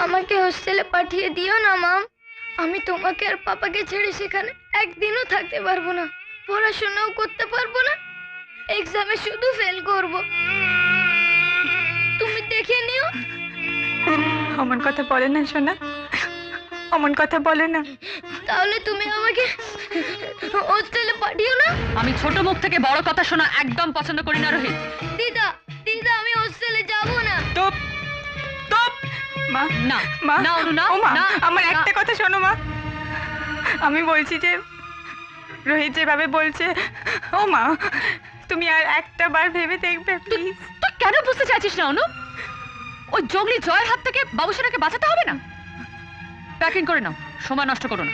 আমাকে হোস্টেলে পাঠিয়ে দিও না মাম। আমি তোমাকে আর পাপাকে ছেড়ে সেখানে একদিনও থাকতে পারবো না, পড়াশোনাও করতে পারবো না, এক্সামে শুধু ফেল করব। তুমি দেখে নিও। অমন কথা বলে না সোনা, অমন কথা বলে না। তাহলে তুমি আমাকে হোস্টেলে পাঠিও না। আমি ছোট মুখ থেকে বড় কথা শোনা একদম পছন্দ করি না রোহিত। দিদা দিদা আমি হোস্টেলে যাব না। তোপ তোপ মা, না মা, না অনু না, ও মা, না, আমার না। একটা কথা শোনো মা। আমি বলছি যে রোহিত যেভাবে বলছে, ও মা তুমি আর একটা বার ভেবে দেখবে প্লিজ। তুই কেন বুঝতে চাইছিস না অনু? ওই জঙ্গলি জয়ের হাত থেকে বাবুসোনাকে বাঁচাতে হবে না? প্যাকিং করে নাও, সময় নষ্ট করো না।